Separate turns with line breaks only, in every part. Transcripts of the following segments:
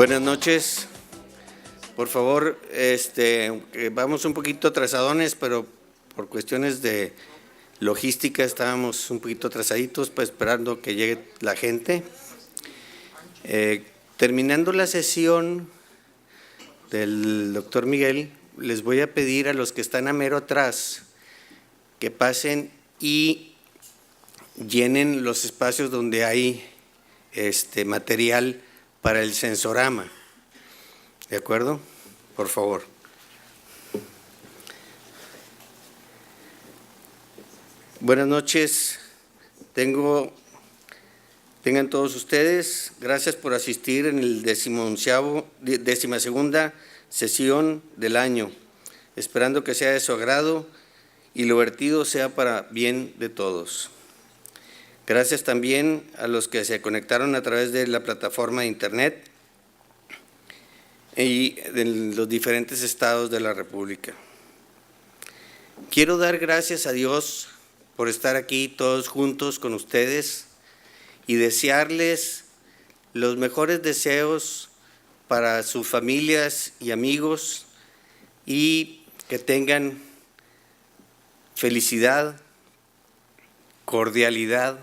Buenas noches. Por favor, vamos un poquito atrasadones, pero por cuestiones de logística estábamos un poquito atrasaditos, pues esperando que llegue la gente. Terminando la sesión del doctor Miguel, les voy a pedir a los que están a mero atrás que pasen y llenen los espacios donde hay material para el sensorama. ¿De acuerdo? Por favor. Buenas noches. Tengan todos ustedes, gracias por asistir en el 12ª sesión del año, esperando que sea de su agrado y lo vertido sea para bien de todos. Gracias también a los que se conectaron a través de la plataforma de Internet y en los diferentes estados de la República. Quiero dar gracias a Dios por estar aquí todos juntos con ustedes y desearles los mejores deseos para sus familias y amigos y que tengan felicidad, cordialidad,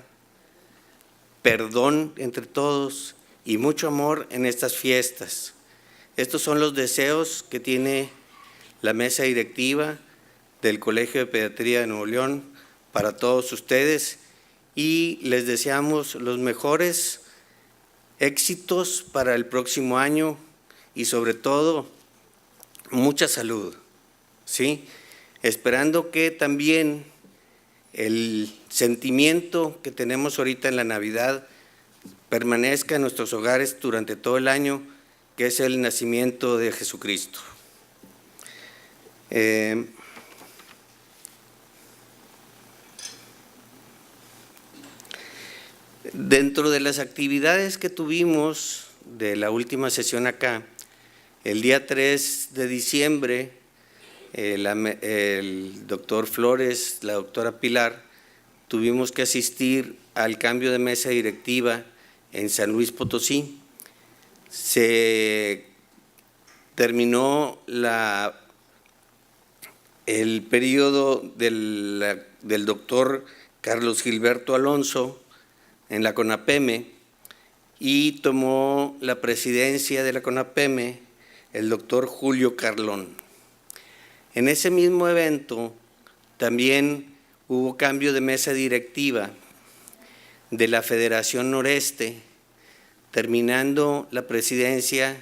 perdón entre todos y mucho amor en estas fiestas. Estos son los deseos que tiene la mesa directiva del Colegio de Pediatría de Nuevo León para todos ustedes y les deseamos los mejores éxitos para el próximo año y sobre todo mucha salud, ¿sí? Esperando que también el sentimiento que tenemos ahorita en la Navidad permanezca en nuestros hogares durante todo el año, que es el nacimiento de Jesucristo. Dentro de las actividades que tuvimos de la última sesión acá, el día 3 de diciembre, el doctor Flores, la doctora Pilar, tuvimos que asistir al cambio de mesa directiva en San Luis Potosí. Se terminó el periodo del doctor Carlos Gilberto Alonso en la CONAPEME y tomó la presidencia de la CONAPEME el doctor Julio Carlón. En ese mismo evento también hubo cambio de mesa directiva de la Federación Noreste, terminando la presidencia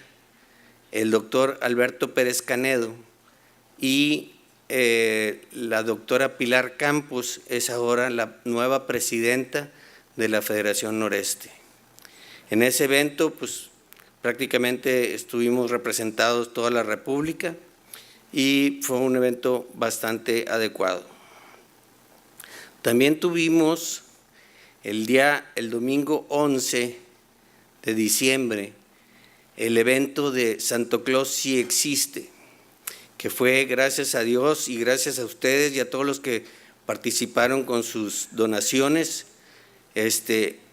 el doctor Alberto Pérez Canedo y la doctora Pilar Campos es ahora la nueva presidenta de la Federación Noreste. En ese evento, pues prácticamente estuvimos representados toda la República y fue un evento bastante adecuado. También tuvimos el domingo 11 de diciembre, el evento de Santo Claus sí existe, que fue gracias a Dios y gracias a ustedes y a todos los que participaron con sus donaciones.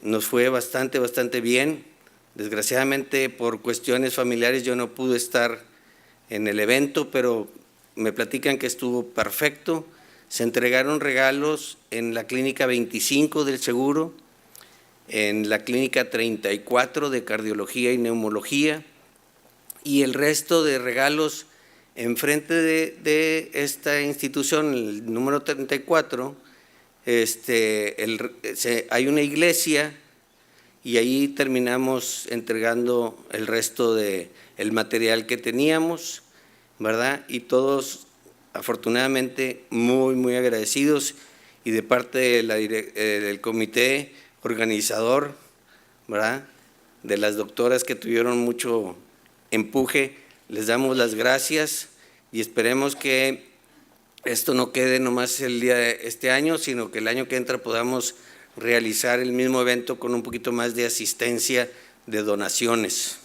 Nos fue bastante bien. Desgraciadamente por cuestiones familiares yo no pude estar en el evento, pero me platican que estuvo perfecto. Se entregaron regalos en la clínica 25 del seguro, en la clínica 34 de cardiología y neumología y el resto de regalos enfrente de esta institución, el número 34, hay una iglesia y ahí terminamos entregando el resto del material que teníamos, ¿verdad? Y todos afortunadamente muy agradecidos y de parte del comité organizador, ¿verdad?, de las doctoras que tuvieron mucho empuje, les damos las gracias y esperemos que esto no quede nomás el día de este año, sino que el año que entra podamos realizar el mismo evento con un poquito más de asistencia de donaciones.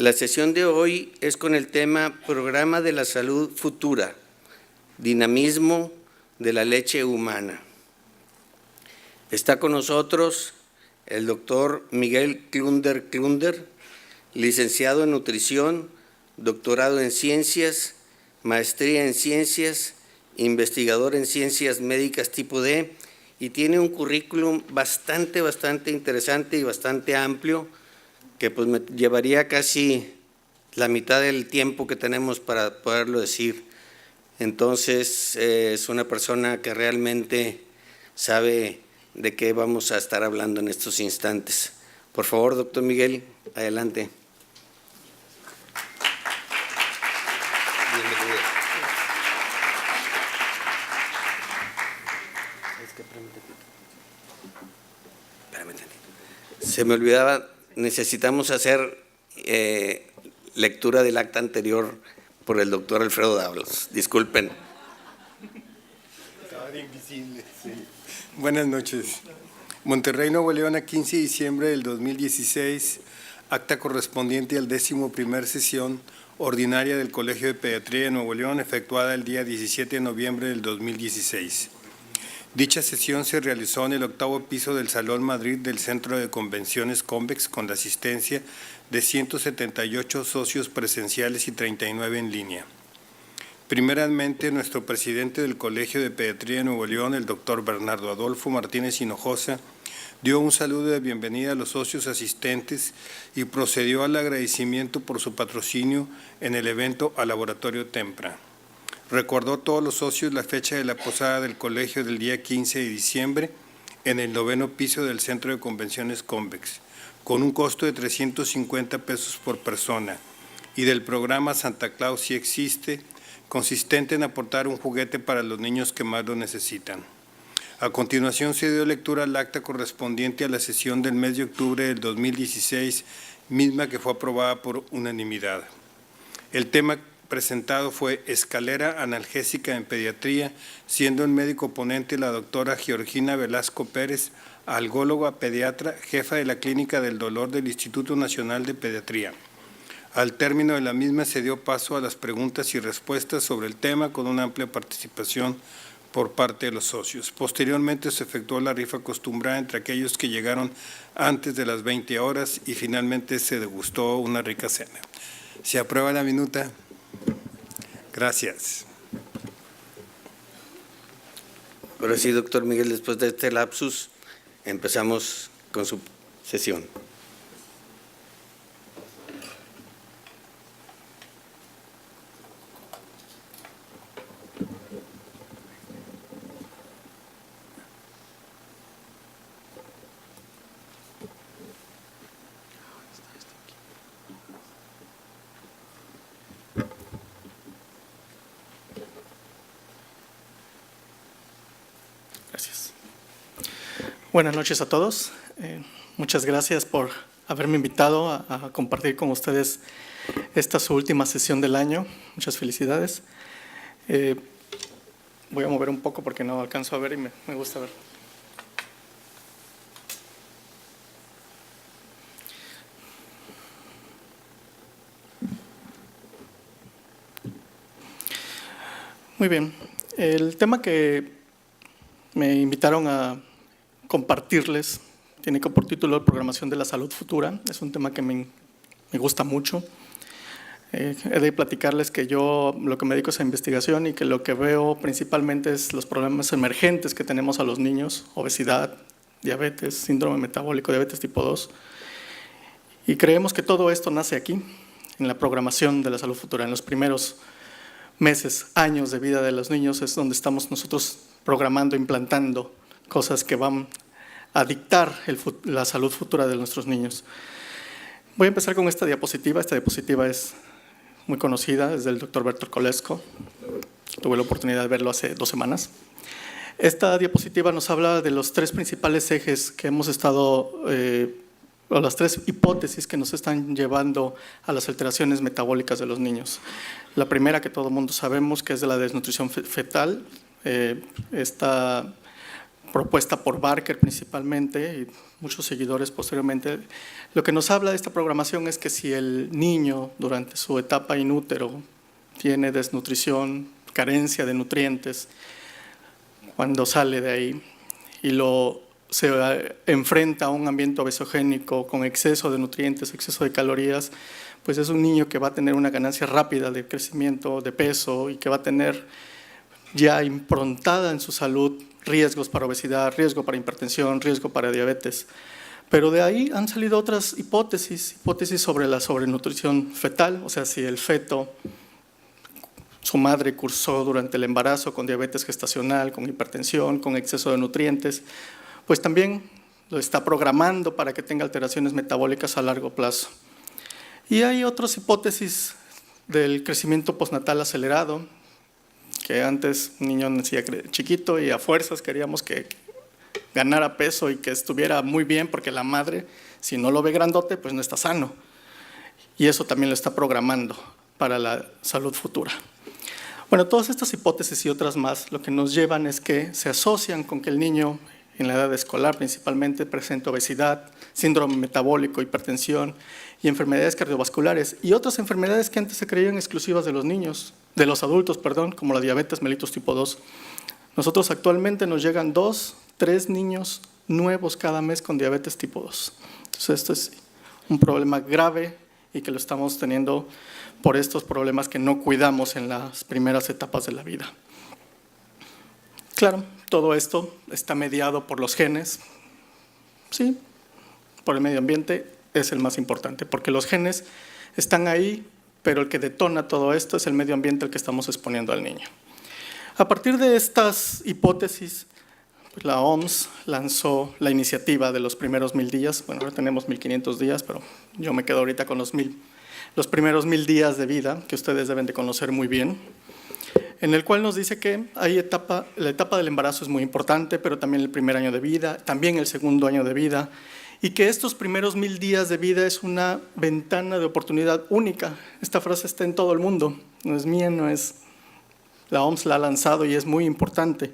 La sesión de hoy es con el tema Programa de la Salud Futura, Dinamismo de la Leche Humana. Está con nosotros el doctor Miguel Klunder, licenciado en Nutrición, doctorado en Ciencias, maestría en Ciencias, investigador en Ciencias Médicas tipo D, y tiene un currículum bastante interesante y bastante amplio, que pues me llevaría casi la mitad del tiempo que tenemos para poderlo decir. Entonces, es una persona que realmente sabe de qué vamos a estar hablando en estos instantes. Por favor, doctor Miguel, adelante. Se me olvidaba, necesitamos hacer lectura del acta anterior por el doctor Alfredo Dávalos. Disculpen.
Estaba invisible, sí. Buenas noches. Monterrey, Nuevo León, a 15 de diciembre del 2016, acta correspondiente al 11ª sesión ordinaria del Colegio de Pediatría de Nuevo León, efectuada el día 17 de noviembre del 2016. Dicha sesión se realizó en el 8º piso del Salón Madrid del Centro de Convenciones Convex, con la asistencia de 178 socios presenciales y 39 en línea. Primeramente, nuestro presidente del Colegio de Pediatría de Nuevo León, el doctor Bernardo Adolfo Martínez Hinojosa, dio un saludo de bienvenida a los socios asistentes y procedió al agradecimiento por su patrocinio en el evento al Laboratorio Tempra. Recordó a todos los socios la fecha de la posada del colegio del día 15 de diciembre en el 9º piso del Centro de Convenciones Convex, con un costo de 350 pesos por persona, y del programa Santa Claus sí existe, consistente en aportar un juguete para los niños que más lo necesitan. A continuación se dio lectura al acta correspondiente a la sesión del mes de octubre del 2016, misma que fue aprobada por unanimidad. El tema presentado fue escalera analgésica en pediatría, siendo el médico ponente la doctora Georgina Velasco Pérez, algóloga pediatra, jefa de la Clínica del Dolor del Instituto Nacional de Pediatría. Al término de la misma se dio paso a las preguntas y respuestas sobre el tema, con una amplia participación por parte de los socios. Posteriormente se efectuó la rifa acostumbrada entre aquellos que llegaron antes de las 20 horas y finalmente se degustó una rica cena. ¿Se aprueba la minuta? Gracias.
Ahora sí, doctor Miguel, después de este lapsus, empezamos con su sesión.
Gracias. Buenas noches a todos. Muchas gracias por haberme invitado a compartir con ustedes esta su última sesión del año. Muchas felicidades. Voy a mover un poco porque no alcanzo a ver y me gusta ver. Muy bien. El tema que me invitaron a compartirles tiene por título Programación de la Salud Futura. Es un tema que me gusta mucho. He de platicarles que yo lo que me dedico es a investigación y que lo que veo principalmente es los problemas emergentes que tenemos a los niños: obesidad, diabetes, síndrome metabólico, diabetes tipo 2. Y creemos que todo esto nace aquí, en la programación de la salud futura. En los primeros meses, años de vida de los niños es donde estamos nosotros programando, implantando cosas que van a dictar la salud futura de nuestros niños. Voy a empezar con esta diapositiva. Esta diapositiva es muy conocida, es del doctor Bertolt Kolesko. Tuve la oportunidad de verlo hace 2 semanas. Esta diapositiva nos habla de los 3 principales ejes que hemos estado, o las 3 hipótesis que nos están llevando a las alteraciones metabólicas de los niños. La primera, que todo el mundo sabemos, que es de la desnutrición fetal. Esta propuesta por Barker principalmente y muchos seguidores posteriormente. Lo que nos habla de esta programación es que si el niño durante su etapa in útero tiene desnutrición, carencia de nutrientes, cuando sale de ahí y se enfrenta a un ambiente obesogénico con exceso de nutrientes, exceso de calorías, pues es un niño que va a tener una ganancia rápida de crecimiento, de peso, y que va a tener ya improntada en su salud riesgos para obesidad, riesgo para hipertensión, riesgo para diabetes. Pero de ahí han salido otras hipótesis sobre la sobrenutrición fetal, o sea, si el feto, su madre cursó durante el embarazo con diabetes gestacional, con hipertensión, con exceso de nutrientes, pues también lo está programando para que tenga alteraciones metabólicas a largo plazo. Y hay otras hipótesis del crecimiento postnatal acelerado, que antes un niño nacía chiquito y a fuerzas queríamos que ganara peso y que estuviera muy bien, porque la madre, si no lo ve grandote, pues no está sano. Y eso también lo está programando para la salud futura. Bueno, todas estas hipótesis y otras más lo que nos llevan es que se asocian con que el niño en la edad escolar principalmente presenta obesidad, síndrome metabólico, hipertensión y enfermedades cardiovasculares y otras enfermedades que antes se creían exclusivas de los adultos, como la diabetes mellitus tipo 2. Nosotros actualmente nos llegan 2, 3 niños nuevos cada mes con diabetes tipo 2. Entonces esto es un problema grave y que lo estamos teniendo por estos problemas que no cuidamos en las primeras etapas de la vida. Claro, todo esto está mediado por los genes, sí, por el medio ambiente es el más importante, porque los genes están ahí, pero el que detona todo esto es el medio ambiente al que estamos exponiendo al niño. A partir de estas hipótesis, pues la OMS lanzó la iniciativa de los primeros 1000 días, bueno, ahora tenemos 1500 días, pero yo me quedo ahorita con los primeros 1000 días de vida, que ustedes deben de conocer muy bien, en el cual nos dice que la etapa del embarazo es muy importante, pero también el primer año de vida, también el segundo año de vida, y que estos primeros 1000 días de vida es una ventana de oportunidad única. Esta frase está en todo el mundo, no es mía, no es… La OMS la ha lanzado y es muy importante.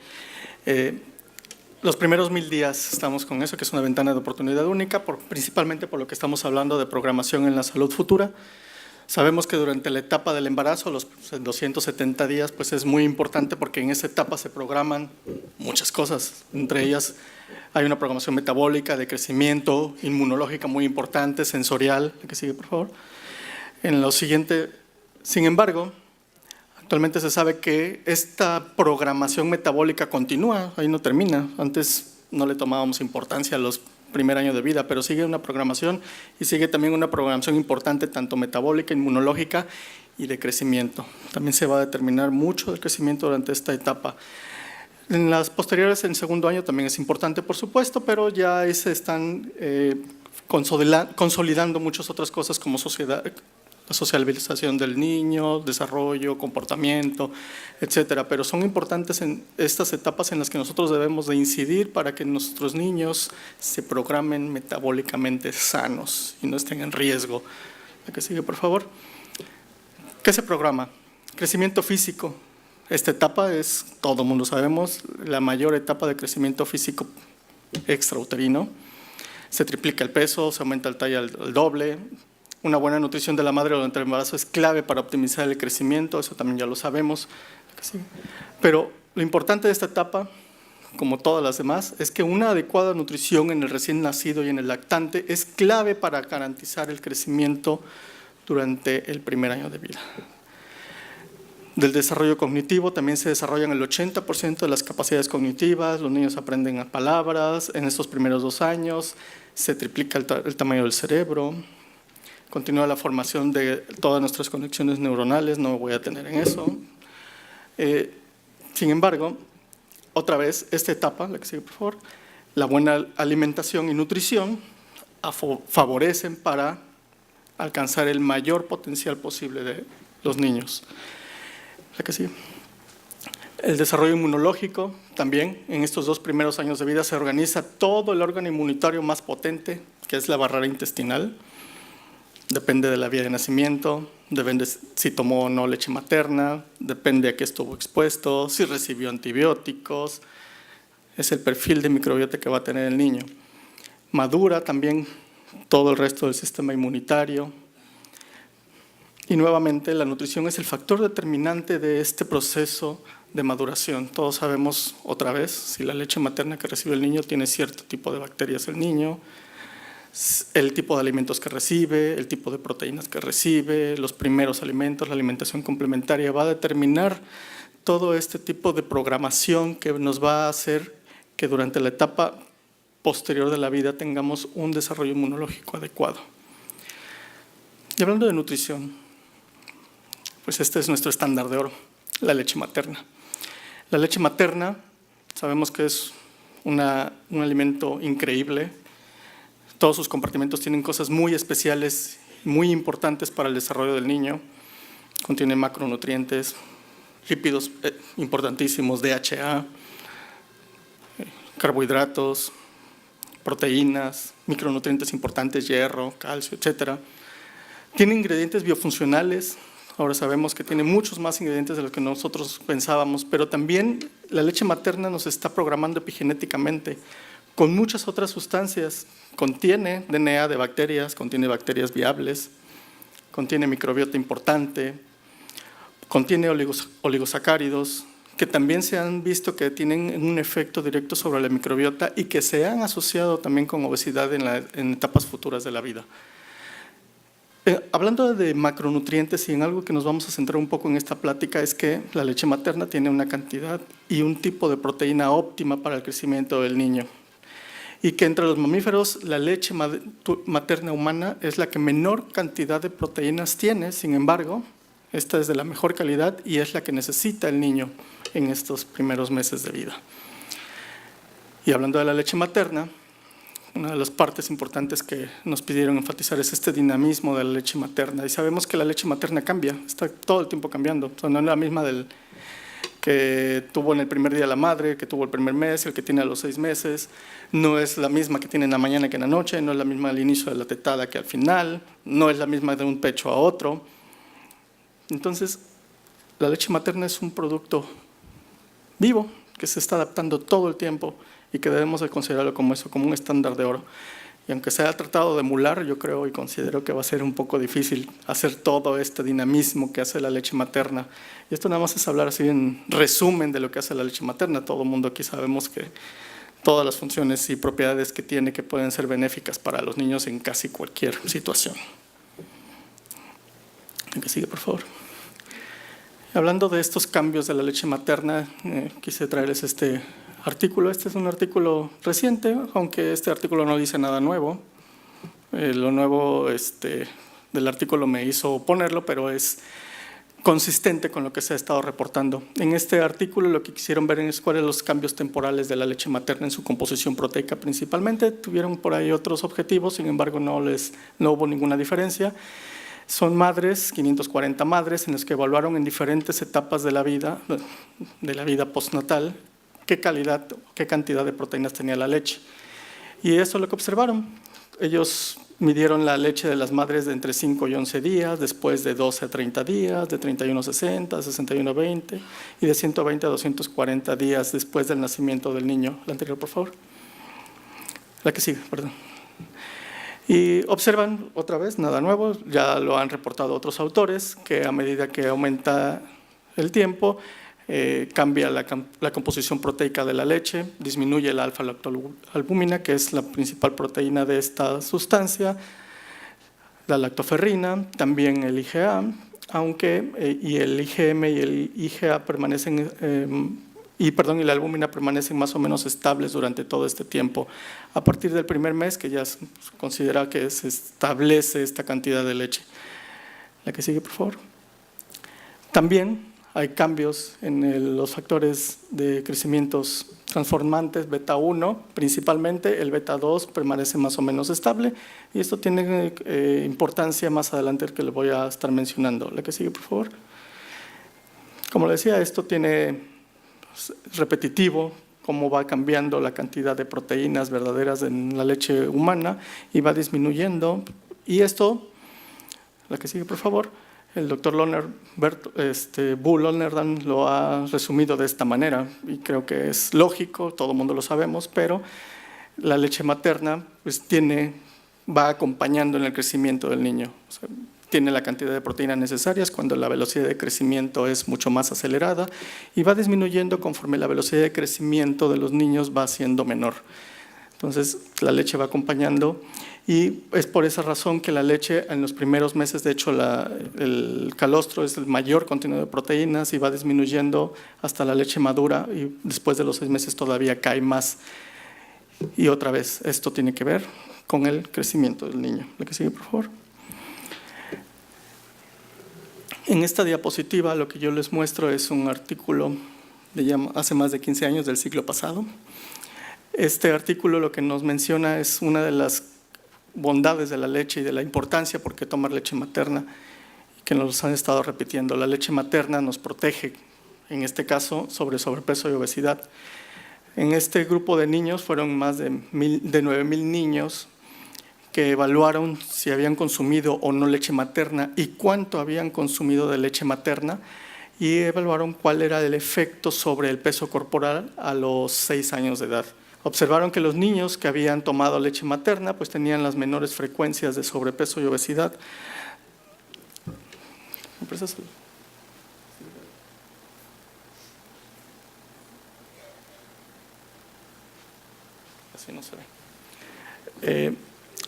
Los primeros 1000 días estamos con eso, que es una ventana de oportunidad única, principalmente por lo que estamos hablando de programación en la salud futura. Sabemos que durante la etapa del embarazo, los 270 días, pues es muy importante porque en esa etapa se programan muchas cosas. Entre ellas hay una programación metabólica, de crecimiento, inmunológica muy importante, sensorial. La que sigue, por favor. En lo siguiente, sin embargo, actualmente se sabe que esta programación metabólica continúa, ahí no termina. Antes no le tomábamos importancia a los primer año de vida, pero sigue una programación y sigue también una programación importante, tanto metabólica, inmunológica y de crecimiento. También se va a determinar mucho del crecimiento durante esta etapa. En las posteriores, en segundo año, también es importante, por supuesto, pero ya ahí se están consolidando muchas otras cosas como la socialización del niño, desarrollo, comportamiento, etcétera. Pero son importantes en estas etapas en las que nosotros debemos de incidir para que nuestros niños se programen metabólicamente sanos y no estén en riesgo. La que sigue, por favor. ¿Qué se programa? Crecimiento físico. Esta etapa es, todo el mundo sabemos, la mayor etapa de crecimiento físico extrauterino. Se triplica el peso, se aumenta el talla al doble. Una buena nutrición de la madre durante el embarazo es clave para optimizar el crecimiento, eso también ya lo sabemos. Pero lo importante de esta etapa, como todas las demás, es que una adecuada nutrición en el recién nacido y en el lactante es clave para garantizar el crecimiento durante el primer año de vida. Del desarrollo cognitivo también se desarrollan el 80% de las capacidades cognitivas, los niños aprenden a palabras en estos primeros 2 años, se triplica el tamaño del cerebro. Continúa la formación de todas nuestras conexiones neuronales, no me voy a detener en eso. Sin embargo, otra vez, esta etapa, la que sigue por favor, la buena alimentación y nutrición favorecen para alcanzar el mayor potencial posible de los niños. La que sigue. El desarrollo inmunológico también, en estos 2 primeros años de vida se organiza todo el órgano inmunitario más potente, que es la barrera intestinal. Depende de la vía de nacimiento, depende si tomó o no leche materna, depende a qué estuvo expuesto, si recibió antibióticos, es el perfil de microbiota que va a tener el niño. Madura también todo el resto del sistema inmunitario. Y nuevamente, la nutrición es el factor determinante de este proceso de maduración. Todos sabemos, otra vez, si la leche materna que recibe el niño tiene cierto tipo de bacterias el niño, el tipo de alimentos que recibe, el tipo de proteínas que recibe, los primeros alimentos, la alimentación complementaria, va a determinar todo este tipo de programación que nos va a hacer que durante la etapa posterior de la vida tengamos un desarrollo inmunológico adecuado. Y hablando de nutrición, pues este es nuestro estándar de oro, la leche materna. La leche materna sabemos que es un alimento increíble. Todos sus compartimentos tienen cosas muy especiales, muy importantes para el desarrollo del niño. Contiene macronutrientes, lípidos importantísimos, DHA, carbohidratos, proteínas, micronutrientes importantes, hierro, calcio, etc. Tiene ingredientes biofuncionales. Ahora sabemos que tiene muchos más ingredientes de los que nosotros pensábamos, pero también la leche materna nos está programando epigenéticamente con muchas otras sustancias. Contiene DNA de bacterias, contiene bacterias viables, contiene microbiota importante, contiene oligosacáridos, que también se han visto que tienen un efecto directo sobre la microbiota y que se han asociado también con obesidad en etapas futuras de la vida. Hablando de macronutrientes y en algo que nos vamos a centrar un poco en esta plática es que la leche materna tiene una cantidad y un tipo de proteína óptima para el crecimiento del niño. Y que entre los mamíferos la leche materna humana es la que menor cantidad de proteínas tiene, sin embargo, esta es de la mejor calidad y es la que necesita el niño en estos primeros meses de vida. Y hablando de la leche materna, una de las partes importantes que nos pidieron enfatizar es este dinamismo de la leche materna. Y sabemos que la leche materna cambia, está todo el tiempo cambiando. O sea, no es la misma del que tuvo en el primer día la madre, que tuvo el primer mes, el que tiene a los 6 meses. No es la misma que tiene en la mañana que en la noche, no es la misma al inicio de la tetada que al final, no es la misma de un pecho a otro. Entonces, la leche materna es un producto vivo que se está adaptando todo el tiempo y que debemos de considerarlo como eso, como un estándar de oro. Y aunque se ha tratado de emular, yo creo y considero que va a ser un poco difícil hacer todo este dinamismo que hace la leche materna. Y esto nada más es hablar así en resumen de lo que hace la leche materna. Todo el mundo aquí sabemos que todas las funciones y propiedades que tiene que pueden ser benéficas para los niños en casi cualquier situación. El que sigue, por favor. Hablando de estos cambios de la leche materna, quise traerles este artículo. Este es un artículo reciente, aunque este artículo no dice nada nuevo. Lo nuevo del artículo me hizo ponerlo, pero es consistente con lo que se ha estado reportando. En este artículo lo que quisieron ver es cuáles son los cambios temporales de la leche materna en su composición proteica principalmente. Tuvieron por ahí otros objetivos, sin embargo no hubo ninguna diferencia. Son madres, 540 madres, en las que evaluaron en diferentes etapas de la vida postnatal, qué calidad, qué cantidad de proteínas tenía la leche. Y eso es lo que observaron. Ellos midieron la leche de las madres de entre 5 y 11 días, después de 12 a 30 días, de 31 a 60, 61 a 20 y de 120 a 240 días después del nacimiento del niño. La anterior, por favor. La que sigue, perdón. Y observan otra vez, nada nuevo, ya lo han reportado otros autores, que a medida que aumenta el tiempo, cambia la composición proteica de la leche, disminuye la alfa-lactoalbúmina, que es la principal proteína de esta sustancia, la lactoferrina, también el IgA, y el IgM y el IgA permanecen y la albúmina permanecen más o menos estables durante todo este tiempo. A partir del primer mes, que ya se considera que se establece esta cantidad de leche. La que sigue, por favor. También hay cambios en los factores de crecimientos transformantes, beta 1 principalmente, el beta 2 permanece más o menos estable y esto tiene importancia más adelante que le voy a estar mencionando. La que sigue, por favor. Como le decía, esto tiene repetitivo, cómo va cambiando la cantidad de proteínas verdaderas en la leche humana y va disminuyendo. Y esto, la que sigue por favor, El doctor Bo Lonergan lo ha resumido de esta manera y creo que es lógico, todo el mundo lo sabemos, pero la leche materna pues, va acompañando en el crecimiento del niño. O sea, tiene la cantidad de proteínas necesarias cuando la velocidad de crecimiento es mucho más acelerada y va disminuyendo conforme la velocidad de crecimiento de los niños va siendo menor. Entonces, la leche va acompañando y es por esa razón que la leche en los primeros meses, de hecho, el calostro es el mayor contenido de proteínas y va disminuyendo hasta la leche madura y después de los 6 meses todavía cae más. Y otra vez, esto tiene que ver con el crecimiento del niño. La que sigue, por favor. En esta diapositiva lo que yo les muestro es un artículo de hace más de 15 años del siglo pasado. Este artículo lo que nos menciona es una de las bondades de la leche y de la importancia por qué tomar leche materna, que nos han estado repitiendo. La leche materna nos protege, en este caso, sobre sobrepeso y obesidad. En este grupo de niños fueron más de 9,000 niños que evaluaron si habían consumido o no leche materna y cuánto habían consumido de leche materna y evaluaron cuál era el efecto sobre el peso corporal a los 6 años de edad. Observaron que los niños que habían tomado leche materna pues tenían las menores frecuencias de sobrepeso y obesidad. Así no se ve.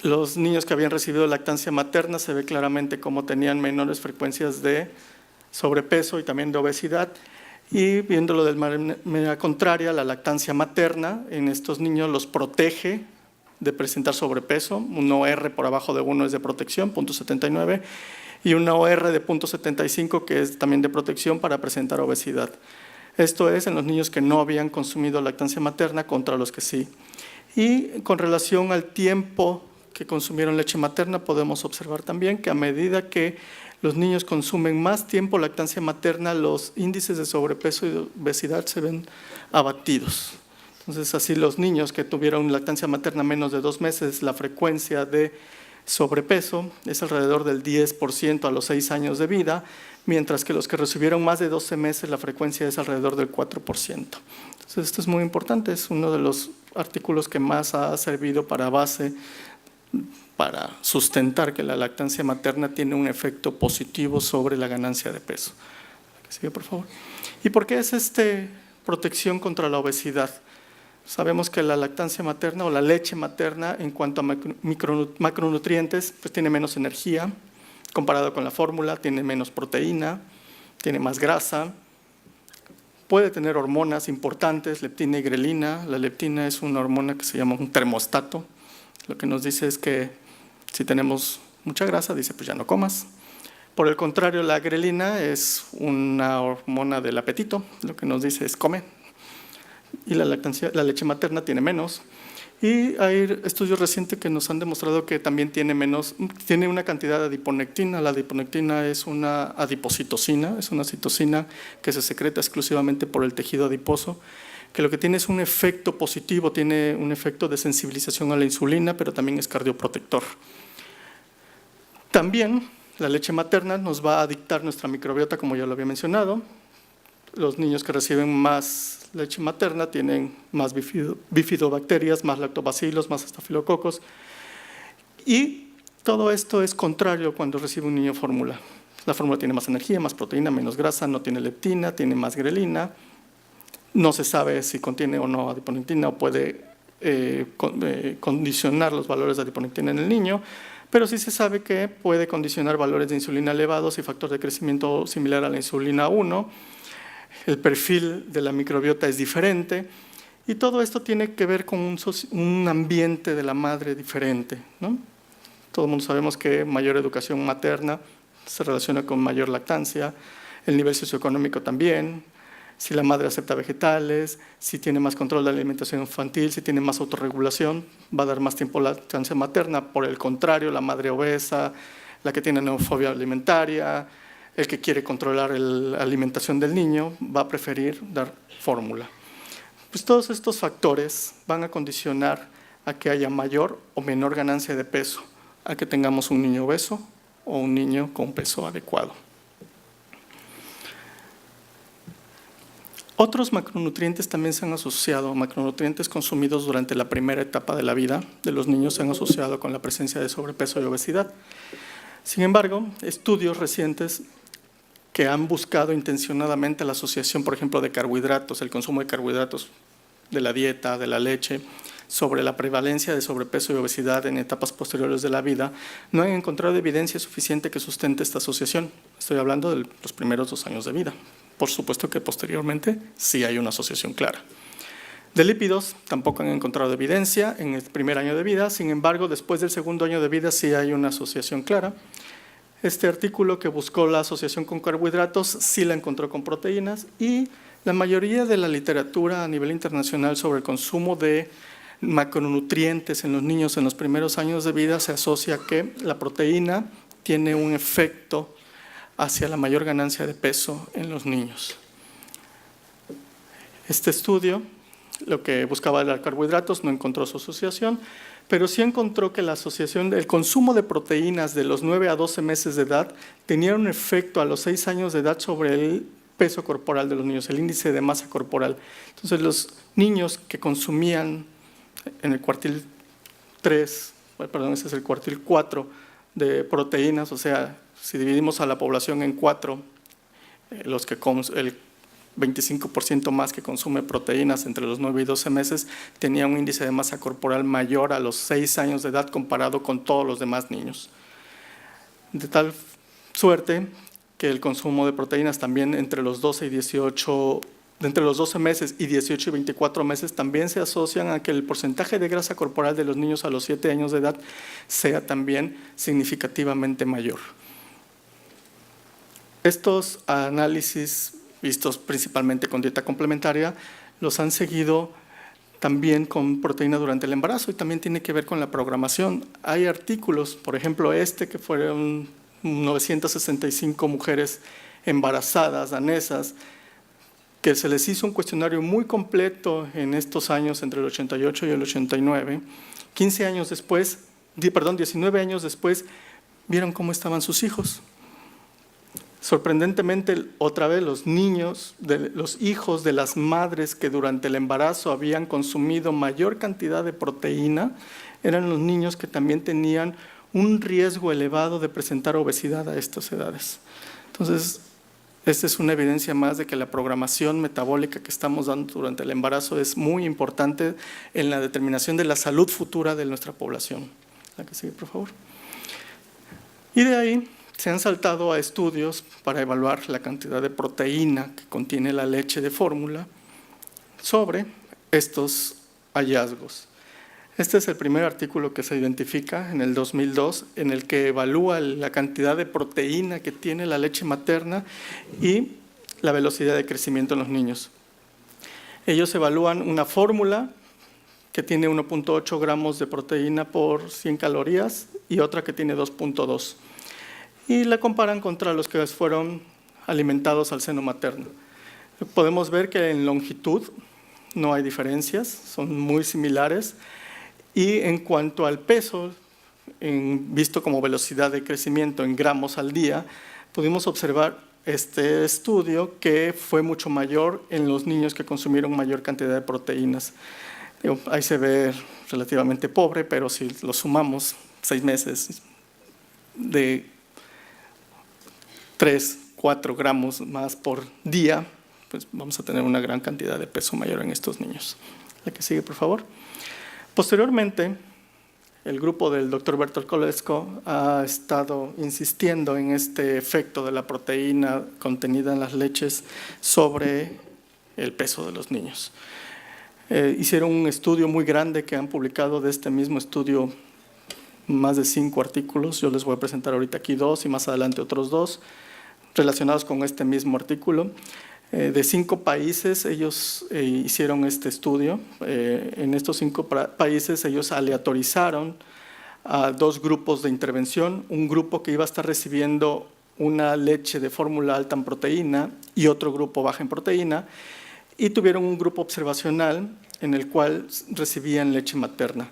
Los niños que habían recibido lactancia materna se ve claramente cómo tenían menores frecuencias de sobrepeso y también de obesidad. Y viéndolo de manera contraria, la lactancia materna en estos niños los protege de presentar sobrepeso. Un OR por abajo de 1 es de protección, 0.79, y un OR de 0.75 que es también de protección para presentar obesidad. Esto es en los niños que no habían consumido lactancia materna contra los que sí. Y con relación al tiempo que consumieron leche materna, podemos observar también que a medida que los niños consumen más tiempo lactancia materna, los índices de sobrepeso y de obesidad se ven abatidos. Entonces, así los niños que tuvieron lactancia materna menos de 2 meses, la frecuencia de sobrepeso es alrededor del 10% a los 6 años de vida, mientras que los que recibieron más de 12 meses, la frecuencia es alrededor del 4%. Entonces, esto es muy importante, es uno de los artículos que más ha servido para base para sustentar que la lactancia materna tiene un efecto positivo sobre la ganancia de peso. Sigue, por favor. ¿Y por qué es protección contra la obesidad? Sabemos que la lactancia materna o la leche materna en cuanto a macronutrientes pues tiene menos energía comparado con la fórmula, tiene menos proteína, tiene más grasa, puede tener hormonas importantes, leptina y grelina. La leptina es una hormona que se llama un termostato. Lo que nos dice es que si tenemos mucha grasa, dice pues ya no comas. Por el contrario, la grelina es una hormona del apetito, lo que nos dice es come. Y la leche materna tiene menos. Y hay estudios recientes que nos han demostrado que también tiene una cantidad de adiponectina. La adiponectina es una adipocitocina, es una citocina que se secreta exclusivamente por el tejido adiposo, que lo que tiene es un efecto positivo, tiene un efecto de sensibilización a la insulina, pero también es cardioprotector. También la leche materna nos va a dictar nuestra microbiota, como ya lo había mencionado. Los niños que reciben más leche materna tienen más bifidobacterias, más lactobacilos, más estafilococos. Y todo esto es contrario cuando recibe un niño fórmula. La fórmula tiene más energía, más proteína, menos grasa, no tiene leptina, tiene más grelina. No se sabe si contiene o no adiponectina o puede condicionar los valores de adiponectina en el niño, pero sí se sabe que puede condicionar valores de insulina elevados y factor de crecimiento similar a la insulina 1. El perfil de la microbiota es diferente y todo esto tiene que ver con un ambiente de la madre diferente, ¿no? Todo el mundo sabemos que mayor educación materna se relaciona con mayor lactancia, el nivel socioeconómico también. Si la madre acepta vegetales, si tiene más control de la alimentación infantil, si tiene más autorregulación, va a dar más tiempo lactancia materna. Por el contrario, la madre obesa, la que tiene neofobia alimentaria, el que quiere controlar la alimentación del niño, va a preferir dar fórmula. Pues todos estos factores van a condicionar a que haya mayor o menor ganancia de peso, a que tengamos un niño obeso o un niño con peso adecuado. Otros macronutrientes también se han asociado, macronutrientes consumidos durante la primera etapa de la vida de los niños se han asociado con la presencia de sobrepeso y obesidad. Sin embargo, estudios recientes que han buscado intencionadamente la asociación, por ejemplo, de carbohidratos, el consumo de carbohidratos de la dieta, de la leche, sobre la prevalencia de sobrepeso y obesidad en etapas posteriores de la vida, no han encontrado evidencia suficiente que sustente esta asociación. Estoy hablando de los primeros 2 años de vida. Por supuesto que posteriormente sí hay una asociación clara. De lípidos tampoco han encontrado evidencia en el primer año de vida, sin embargo, después del segundo año de vida sí hay una asociación clara. Este artículo que buscó la asociación con carbohidratos sí la encontró con proteínas y la mayoría de la literatura a nivel internacional sobre el consumo de macronutrientes en los niños en los primeros años de vida se asocia que la proteína tiene un efecto hacia la mayor ganancia de peso en los niños. Este estudio, lo que buscaba era carbohidratos, no encontró su asociación, pero sí encontró que la asociación del consumo de proteínas de los 9 a 12 meses de edad tenía un efecto a los 6 años de edad sobre el peso corporal de los niños, el índice de masa corporal. Entonces, los niños que consumían en el cuartil 3, perdón, ese es el cuartil 4 de proteínas, o sea, si dividimos a la población en 4, el 25% más que consume proteínas entre los 9 y 12 meses tenía un índice de masa corporal mayor a los 6 años de edad comparado con todos los demás niños. De tal suerte que el consumo de proteínas también entre los 12 meses y 18 y 24 meses también se asocian a que el porcentaje de grasa corporal de los niños a los 7 años de edad sea también significativamente mayor. Estos análisis, vistos principalmente con dieta complementaria, los han seguido también con proteína durante el embarazo y también tiene que ver con la programación. Hay artículos, por ejemplo que fueron 965 mujeres embarazadas danesas, que se les hizo un cuestionario muy completo en estos años, entre el 88 y el 89. 19 años después, vieron cómo estaban sus hijos. Sorprendentemente, otra vez los hijos de las madres que durante el embarazo habían consumido mayor cantidad de proteína, eran los niños que también tenían un riesgo elevado de presentar obesidad a estas edades. Entonces, esta es una evidencia más de que la programación metabólica que estamos dando durante el embarazo es muy importante en la determinación de la salud futura de nuestra población. La que sigue, por favor. Y de ahí se han saltado a estudios para evaluar la cantidad de proteína que contiene la leche de fórmula sobre estos hallazgos. Este es el primer artículo que se identifica en el 2002, en el que evalúa la cantidad de proteína que tiene la leche materna y la velocidad de crecimiento en los niños. Ellos evalúan una fórmula que tiene 1.8 gramos de proteína por 100 calorías y otra que tiene 2.2. Y la comparan contra los que fueron alimentados al seno materno. Podemos ver que en longitud no hay diferencias, son muy similares. Y en cuanto al peso, visto como velocidad de crecimiento en gramos al día, pudimos observar este estudio que fue mucho mayor en los niños que consumieron mayor cantidad de proteínas. Ahí se ve relativamente pobre, pero si lo sumamos 6 meses de 3-4 gramos más por día, pues vamos a tener una gran cantidad de peso mayor en estos niños. La que sigue, por favor. Posteriormente, el grupo del Dr. Bertolt Kolesko ha estado insistiendo en este efecto de la proteína contenida en las leches sobre el peso de los niños. Hicieron un estudio muy grande que han publicado de este mismo estudio más de 5 artículos. Yo les voy a presentar ahorita aquí 2 y más adelante otros 2 relacionados con este mismo artículo. De 5 países ellos hicieron este estudio. En estos 5 países ellos aleatorizaron a 2 grupos de intervención, un grupo que iba a estar recibiendo una leche de fórmula alta en proteína y otro grupo baja en proteína, y tuvieron un grupo observacional en el cual recibían leche materna.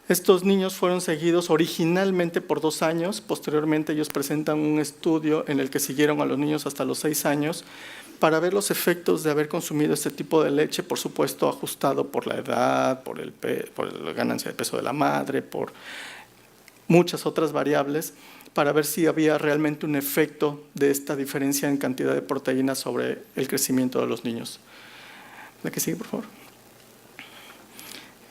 Estos niños fueron seguidos originalmente por 2 años, posteriormente ellos presentan un estudio en el que siguieron a los niños hasta los 6 años, para ver los efectos de haber consumido este tipo de leche, por supuesto ajustado por la edad, por la ganancia de peso de la madre, por muchas otras variables, para ver si había realmente un efecto de esta diferencia en cantidad de proteína sobre el crecimiento de los niños. La que sigue, por favor.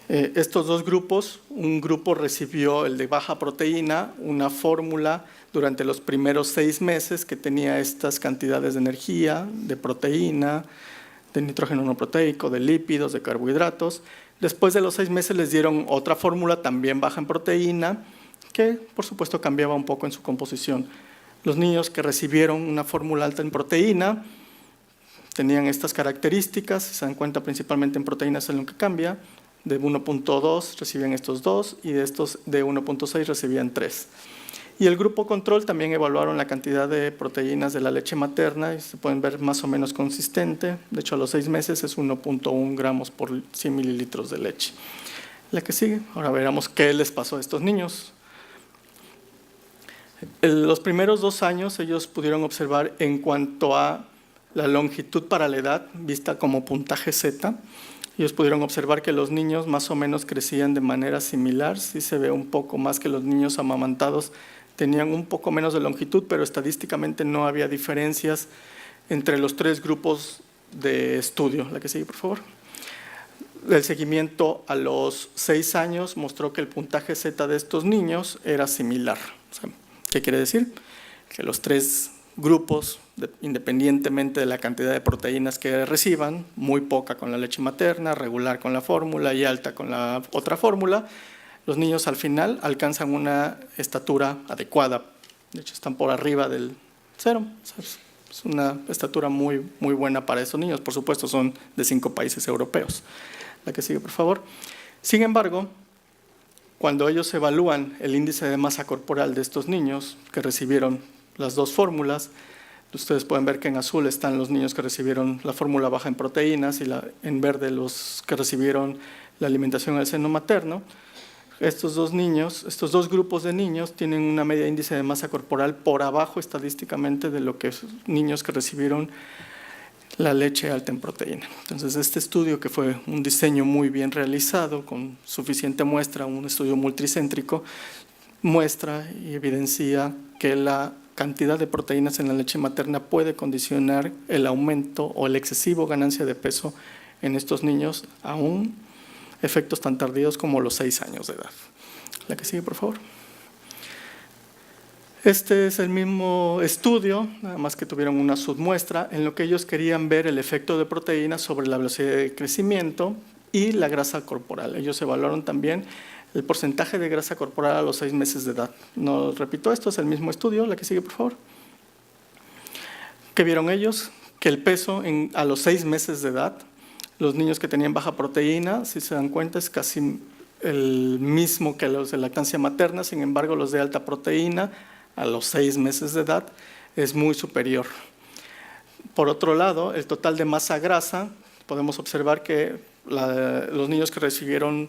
Estos dos grupos, un grupo recibió el de baja proteína, una fórmula durante los primeros 6 meses que tenía estas cantidades de energía, de proteína, de nitrógeno no proteico, de lípidos, de carbohidratos. Después de los 6 meses les dieron otra fórmula también baja en proteína, que por supuesto cambiaba un poco en su composición. Los niños que recibieron una fórmula alta en proteína tenían estas características, se dan cuenta principalmente en proteínas es lo que cambia. De 1.2 recibían estos 2 y de estos de 1.6 recibían 3. Y el grupo control también evaluaron la cantidad de proteínas de la leche materna y se pueden ver más o menos consistente. De hecho, a los 6 meses es 1.1 gramos por 100 mililitros de leche. La que sigue, ahora veremos qué les pasó a estos niños. En los primeros 2 años ellos pudieron observar en cuanto a la longitud para la edad, vista como puntaje Z, ellos pudieron observar que los niños más o menos crecían de manera similar, sí se ve un poco más que los niños amamantados tenían un poco menos de longitud, pero estadísticamente no había diferencias entre los 3 grupos de estudio. La que sigue, por favor. El seguimiento a los 6 años mostró que el puntaje Z de estos niños era similar. O sea, ¿qué quiere decir? Que los 3 grupos, independientemente de la cantidad de proteínas que reciban, muy poca con la leche materna, regular con la fórmula y alta con la otra fórmula, los niños al final alcanzan una estatura adecuada. De hecho, están por arriba del 0. Es una estatura muy, muy buena para esos niños. Por supuesto, son de 5 países europeos. La que sigue, por favor. Sin embargo, cuando ellos evalúan el índice de masa corporal de estos niños que recibieron las 2 fórmulas, ustedes pueden ver que en azul están los niños que recibieron la fórmula baja en proteínas y en verde los que recibieron la alimentación al seno materno. Estos 2 grupos de niños tienen una media índice de masa corporal por abajo estadísticamente de lo que niños que recibieron la leche alta en proteína. Entonces, este estudio, que fue un diseño muy bien realizado, con suficiente muestra, un estudio multicéntrico, muestra y evidencia que la cantidad de proteínas en la leche materna puede condicionar el aumento o el excesivo ganancia de peso en estos niños, aún efectos tan tardíos como los 6 años de edad. La que sigue, por favor. Este es el mismo estudio, nada más que tuvieron una submuestra en lo que ellos querían ver el efecto de proteínas sobre la velocidad de crecimiento y la grasa corporal. Ellos evaluaron también el porcentaje de grasa corporal a los 6 meses de edad. No repito, esto es el mismo estudio. La que sigue, por favor. ¿Qué vieron ellos? Que el peso a los 6 meses de edad, los niños que tenían baja proteína, si se dan cuenta, es casi el mismo que los de lactancia materna. Sin embargo, los de alta proteína a los 6 meses de edad es muy superior. Por otro lado, el total de masa grasa, podemos observar que los niños que recibieron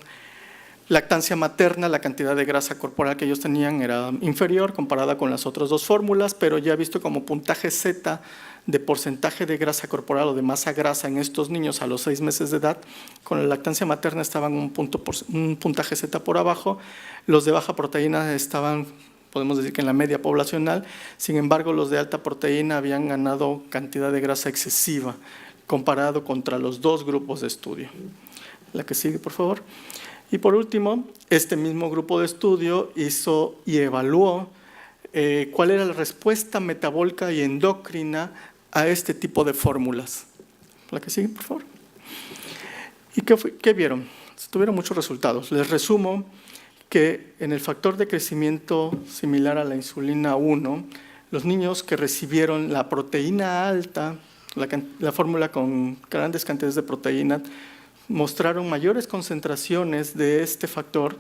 lactancia materna, la cantidad de grasa corporal que ellos tenían era inferior comparada con las otras 2 fórmulas, pero ya visto como puntaje Z de porcentaje de grasa corporal o de masa grasa en estos niños a los 6 meses de edad, con la lactancia materna estaban un puntaje Z por abajo, los de baja proteína estaban, podemos decir que en la media poblacional. Sin embargo, los de alta proteína habían ganado cantidad de grasa excesiva comparado contra los 2 grupos de estudio. La que sigue, por favor. Y por último, este mismo grupo de estudio hizo y evaluó cuál era la respuesta metabólica y endocrina a este tipo de fórmulas. La que sigue, por favor. ¿Y qué vieron? Tuvieron muchos resultados. Les resumo que en el factor de crecimiento similar a la insulina 1, los niños que recibieron la proteína alta, la fórmula con grandes cantidades de proteína, mostraron mayores concentraciones de este factor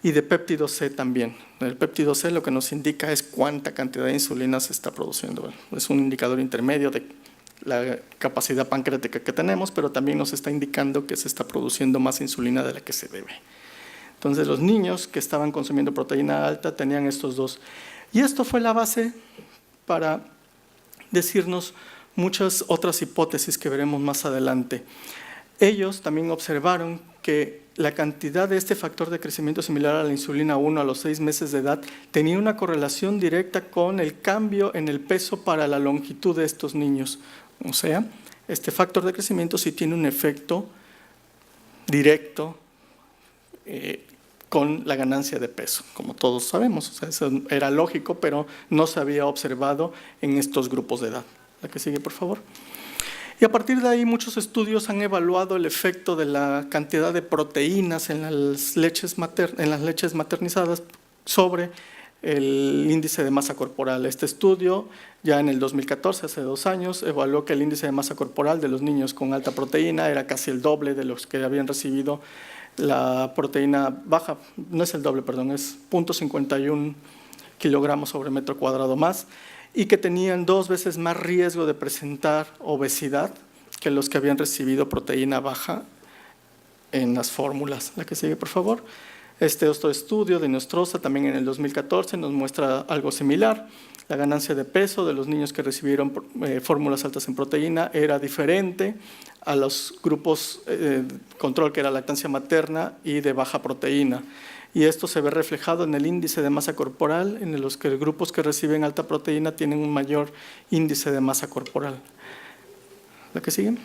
y de péptido C también. El péptido C lo que nos indica es cuánta cantidad de insulina se está produciendo. Es un indicador intermedio de la capacidad pancreática que tenemos, pero también nos está indicando que se está produciendo más insulina de la que se debe. Entonces, los niños que estaban consumiendo proteína alta tenían estos 2. Y esto fue la base para decirnos muchas otras hipótesis que veremos más adelante. Ellos también observaron que la cantidad de este factor de crecimiento similar a la insulina 1 a los 6 meses de edad tenía una correlación directa con el cambio en el peso para la longitud de estos niños. O sea, este factor de crecimiento sí tiene un efecto directo con la ganancia de peso, como todos sabemos. O sea, eso era lógico, pero no se había observado en estos grupos de edad. La que sigue, por favor. Y a partir de ahí muchos estudios han evaluado el efecto de la cantidad de proteínas en las leches maternizadas sobre el índice de masa corporal. Este estudio, ya en el 2014, hace 2 años, evaluó que el índice de masa corporal de los niños con alta proteína era casi el doble de los que habían recibido la proteína baja. No es el doble, perdón, es 0.51 kilogramos sobre metro cuadrado más, y que tenían 2 veces más riesgo de presentar obesidad que los que habían recibido proteína baja en las fórmulas. La que sigue, por favor. Este otro estudio de Nostroza, también en el 2014, nos muestra algo similar. La ganancia de peso de los niños que recibieron fórmulas altas en proteína era diferente a los grupos control, que era lactancia materna y de baja proteína. Y esto se ve reflejado en el índice de masa corporal, en los que grupos que reciben alta proteína tienen un mayor índice de masa corporal. ¿La que sigue?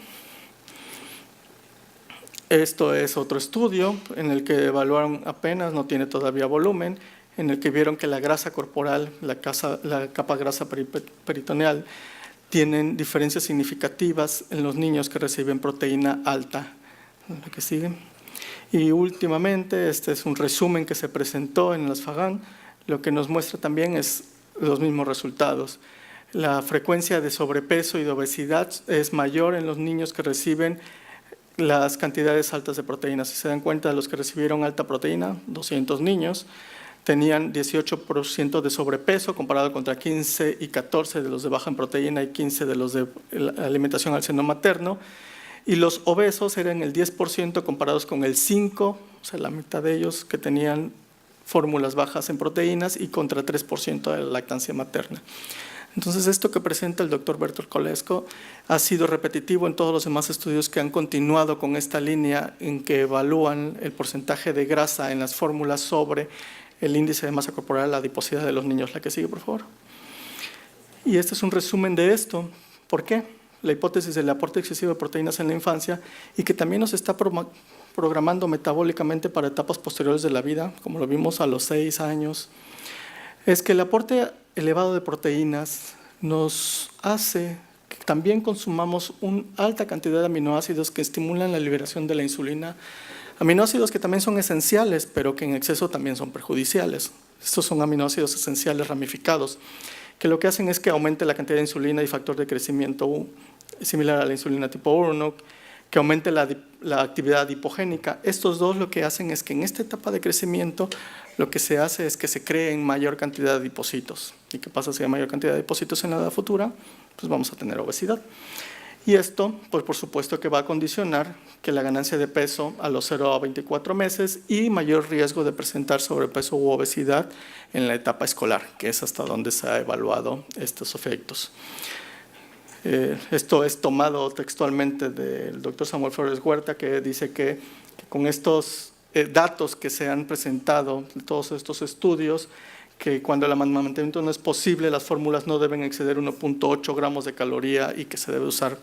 Esto es otro estudio en el que evaluaron apenas, no tiene todavía volumen, en el que vieron que la grasa corporal, la capa grasa peritoneal, tienen diferencias significativas en los niños que reciben proteína alta. ¿La que sigue? Y últimamente, este es un resumen que se presentó en las FAGAN, lo que nos muestra también es los mismos resultados. La frecuencia de sobrepeso y de obesidad es mayor en los niños que reciben las cantidades altas de proteínas. Si se dan cuenta, los que recibieron alta proteína, 200 niños, tenían 18% de sobrepeso comparado contra 15 y 14 de los de baja en proteína y 15 de los de la alimentación al seno materno. Y los obesos eran el 10% comparados con el 5%, o sea, la mitad de ellos que tenían fórmulas bajas en proteínas y contra 3% de la lactancia materna. Entonces, esto que presenta el doctor Bertolt Kolesko ha sido repetitivo en todos los demás estudios que han continuado con esta línea en que evalúan el porcentaje de grasa en las fórmulas sobre el índice de masa corporal, la adiposidad de los niños. La que sigue, por favor. Y este es un resumen de esto. ¿Por qué? La hipótesis del aporte excesivo de proteínas en la infancia y que también nos está programando metabólicamente para etapas posteriores de la vida, como lo vimos a los 6 años, es que el aporte elevado de proteínas nos hace que también consumamos una alta cantidad de aminoácidos que estimulan la liberación de la insulina, aminoácidos que también son esenciales, pero que en exceso también son perjudiciales. Estos son aminoácidos esenciales ramificados, que lo que hacen es que aumente la cantidad de insulina y factor de crecimiento similar a la insulina tipo 1, que aumente la actividad hipogénica. Estos dos lo que hacen es que en esta etapa de crecimiento lo que se hace es que se creen mayor cantidad de adipocitos. ¿Y qué pasa si hay mayor cantidad de adipocitos en la edad futura? Pues vamos a tener obesidad. Y esto, pues por supuesto que va a condicionar que la ganancia de peso a los 0 a 24 meses y mayor riesgo de presentar sobrepeso u obesidad en la etapa escolar, que es hasta donde se ha evaluado estos efectos. Esto es tomado textualmente del doctor Samuel Flores Huerta, que dice que con estos datos que se han presentado, todos estos estudios, que cuando el amamantamiento no es posible, las fórmulas no deben exceder 1.8 gramos de caloría y que se debe usar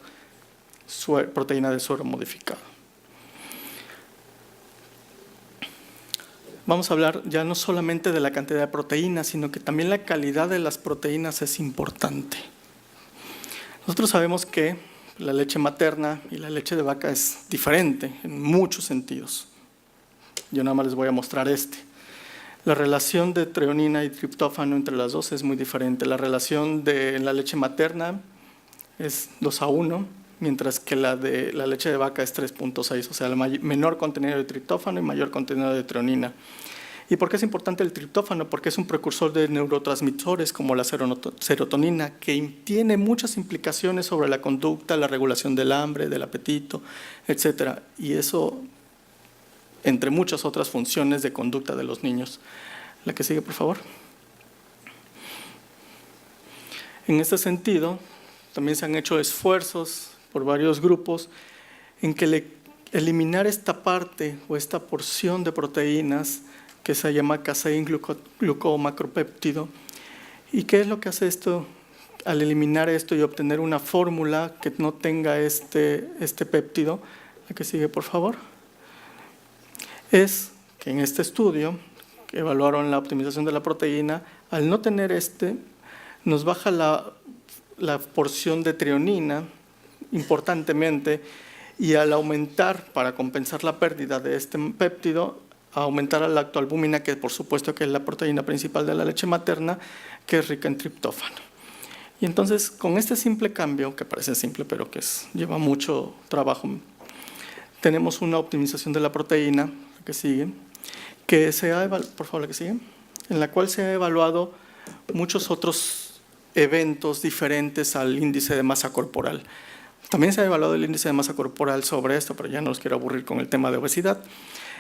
proteína de suero modificada. Vamos a hablar ya no solamente de la cantidad de proteínas, sino que también la calidad de las proteínas es importante. Nosotros sabemos que la leche materna y la leche de vaca es diferente en muchos sentidos. Yo nada más les voy a mostrar este. La relación de treonina y triptófano entre las dos es muy diferente. La relación de la leche materna es 2:1, mientras que la de la leche de vaca es 3.6, o sea, el menor contenido de triptófano y mayor contenido de treonina. ¿Y por qué es importante el triptófano? Porque es un precursor de neurotransmisores como la serotonina, que tiene muchas implicaciones sobre la conducta, la regulación del hambre, del apetito, etc. Y eso, entre muchas otras funciones de conducta de los niños. La que sigue, por favor. En este sentido, también se han hecho esfuerzos por varios grupos en que eliminar esta parte o esta porción de proteínas que se llama caseín glucomacropéptido. ¿Y qué es lo que hace esto? Al eliminar esto y obtener una fórmula que no tenga este péptido, la que sigue por favor, es que en este estudio que evaluaron la optimización de la proteína, al no tener nos baja la porción de trionina importantemente, y al aumentar, para compensar la pérdida de este péptido, aumentar la lactoalbúmina, que por supuesto que es la proteína principal de la leche materna, que es rica en triptófano. Y entonces, con este simple cambio, que parece simple pero que lleva mucho trabajo, tenemos una optimización de la proteína, que sigue, por favor, la que sigue, en la cual se ha evaluado muchos otros eventos diferentes al índice de masa corporal. También se ha evaluado el índice de masa corporal sobre esto, pero ya no los quiero aburrir con el tema de obesidad.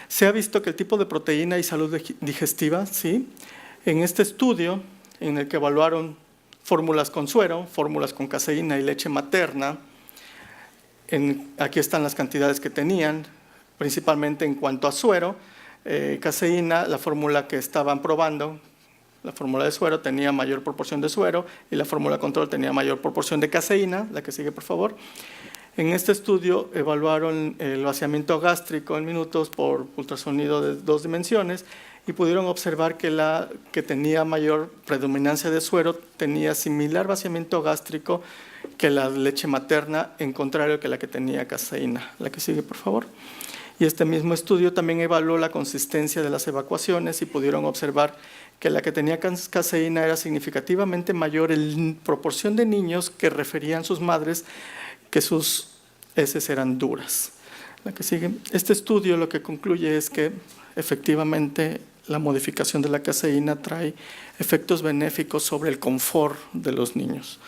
Se ha visto que el tipo de proteína y salud digestiva, ¿sí? En este estudio, en el que evaluaron fórmulas con suero, fórmulas con caseína y leche materna, aquí están las cantidades que tenían, principalmente en cuanto a suero. Caseína, la fórmula que estaban probando, la fórmula de suero tenía mayor proporción de suero y la fórmula control tenía mayor proporción de caseína, la que sigue por favor. En este estudio evaluaron el vaciamiento gástrico en minutos por ultrasonido de 2 dimensiones y pudieron observar que la que tenía mayor predominancia de suero tenía similar vaciamiento gástrico que la leche materna, en contrario que la que tenía caseína. La que sigue por favor. Y este mismo estudio también evaluó la consistencia de las evacuaciones y pudieron observar que la que tenía caseína era significativamente mayor en proporción de niños que referían sus madres que sus heces eran duras. La que sigue. Este estudio lo que concluye es que efectivamente la modificación de la caseína trae efectos benéficos sobre el confort de los niños.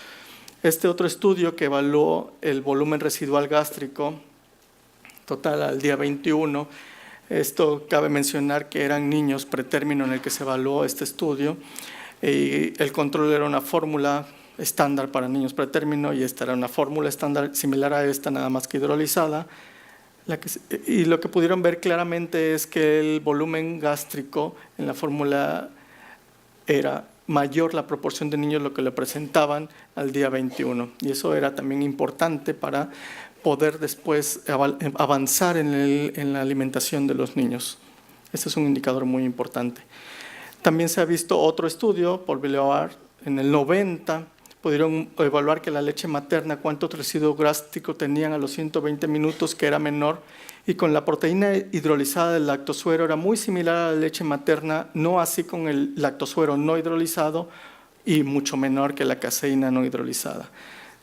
Este otro estudio que evaluó el volumen residual gástrico total al día 21, esto cabe mencionar que eran niños pretérmino en el que se evaluó este estudio, y el control era una fórmula estándar para niños pretérmino y esta era una fórmula estándar similar a esta, nada más que hidrolizada. Y lo que pudieron ver claramente es que el volumen gástrico en la fórmula era mayor la proporción de niños lo que le presentaban al día 21, y eso era también importante para poder después avanzar en la alimentación de los niños. Este es un indicador muy importante. También se ha visto otro estudio por Villard, en el 90, pudieron evaluar que la leche materna, cuánto residuo gástrico tenían a los 120 minutos, que era menor, y con la proteína hidrolizada del lactosuero era muy similar a la leche materna, no así con el lactosuero no hidrolizado y mucho menor que la caseína no hidrolizada.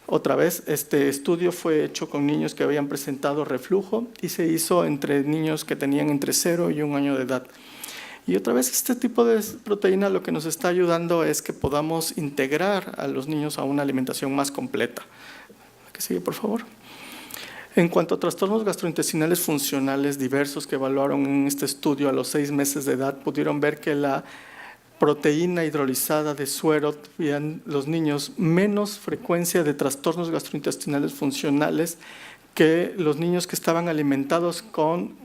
Otra vez, este estudio fue hecho con niños que habían presentado reflujo y se hizo entre niños que tenían entre 0 y 1 año de edad. Y otra vez, este tipo de proteína lo que nos está ayudando es que podamos integrar a los niños a una alimentación más completa. La que sigue, por favor. En cuanto a trastornos gastrointestinales funcionales diversos que evaluaron en este estudio a los 6 meses de edad, pudieron ver que la proteína hidrolizada de suero tenían los niños menos frecuencia de trastornos gastrointestinales funcionales que los niños que estaban alimentados con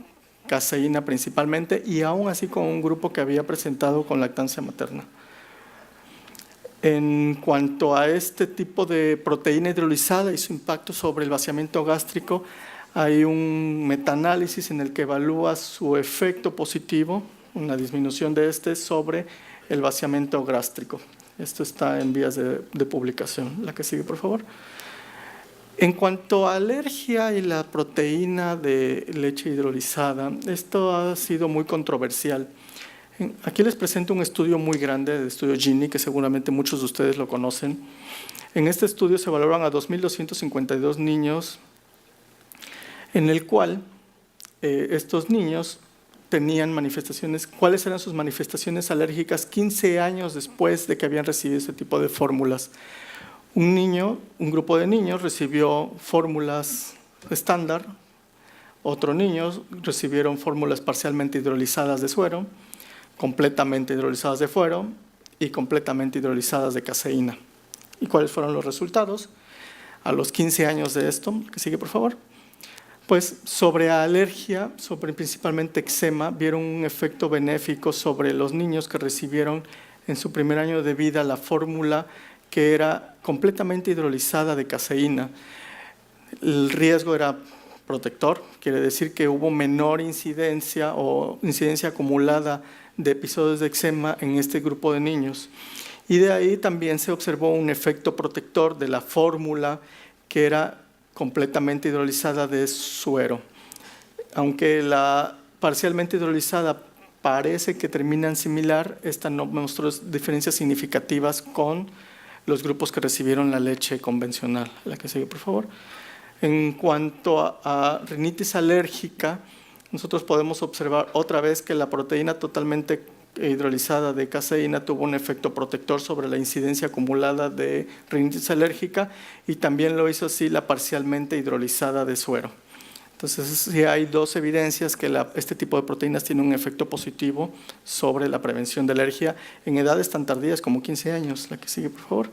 caseína principalmente, y aún así con un grupo que había presentado con lactancia materna. En cuanto a este tipo de proteína hidrolizada y su impacto sobre el vaciamiento gástrico, hay un metaanálisis en el que evalúa su efecto positivo, una disminución de sobre el vaciamiento gástrico. Esto está en vías de publicación. La que sigue, por favor. En cuanto a alergia y la proteína de leche hidrolizada, esto ha sido muy controversial. Aquí les presento un estudio muy grande, el estudio Gini, que seguramente muchos de ustedes lo conocen. En este estudio se valoran a 2.252 niños, en el cual estos niños tenían manifestaciones. ¿Cuáles eran sus manifestaciones alérgicas 15 años después de que habían recibido ese tipo de fórmulas? Un grupo de niños recibió fórmulas estándar, otros niños recibieron fórmulas parcialmente hidrolizadas de suero, completamente hidrolizadas de suero y completamente hidrolizadas de caseína. ¿Y cuáles fueron los resultados? a los 15 años de esto, que sigue por favor, pues sobre alergia, sobre principalmente eczema, vieron un efecto benéfico sobre los niños que recibieron en su primer año de vida la fórmula que era completamente hidrolizada de caseína. El riesgo era protector, quiere decir que hubo menor incidencia o incidencia acumulada de episodios de eczema en este grupo de niños. Y de ahí también se observó un efecto protector de la fórmula que era completamente hidrolizada de suero. Aunque la parcialmente hidrolizada parece que terminan similar, esta no mostró diferencias significativas con los grupos que recibieron la leche convencional. La que sigue, por favor. En cuanto a rinitis alérgica, nosotros podemos observar otra vez que la proteína totalmente hidrolizada de caseína tuvo un efecto protector sobre la incidencia acumulada de rinitis alérgica y también lo hizo así la parcialmente hidrolizada de suero. Entonces, sí hay dos evidencias que este tipo de proteínas tienen un efecto positivo sobre la prevención de alergia en edades tan tardías como 15 años. La que sigue, por favor.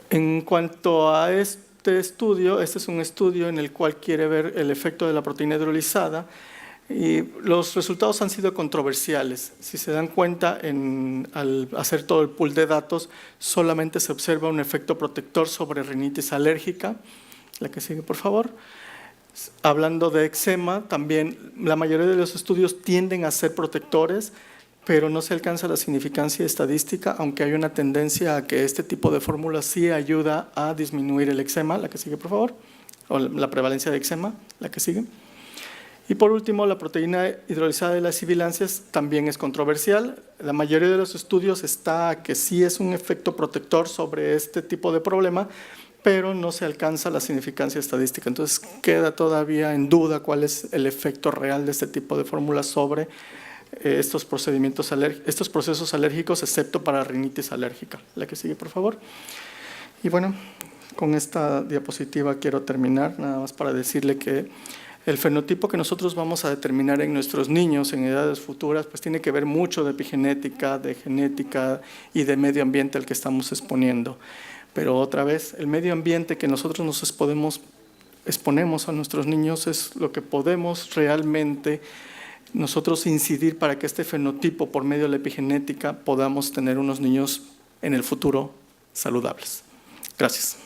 En cuanto a este estudio, este es un estudio en el cual quiere ver el efecto de la proteína hidrolizada y los resultados han sido controversiales. Si se dan cuenta, al hacer todo el pool de datos, solamente se observa un efecto protector sobre rinitis alérgica. La que sigue, por favor. Hablando de eczema, también la mayoría de los estudios tienden a ser protectores, pero no se alcanza la significancia estadística, aunque hay una tendencia a que este tipo de fórmula sí ayuda a disminuir el eczema. La que sigue, por favor, o la prevalencia de eczema. La que sigue. Y por último, la proteína hidrolizada de las sibilancias también es controversial. La mayoría de los estudios está que sí es un efecto protector sobre este tipo de problema, pero no se alcanza la significancia estadística. Entonces, queda todavía en duda cuál es el efecto real de este tipo de fórmulas sobre estos procesos alérgicos, excepto para rinitis alérgica. La que sigue, por favor. Y bueno, con esta diapositiva quiero terminar, nada más para decirle que el fenotipo que nosotros vamos a determinar en nuestros niños en edades futuras, pues tiene que ver mucho de epigenética, de genética y de medio ambiente al que estamos exponiendo. Pero otra vez, el medio ambiente que nosotros nos exponemos a nuestros niños es lo que podemos realmente nosotros incidir para que este fenotipo, por medio de la epigenética, podamos tener unos niños en el futuro saludables. Gracias.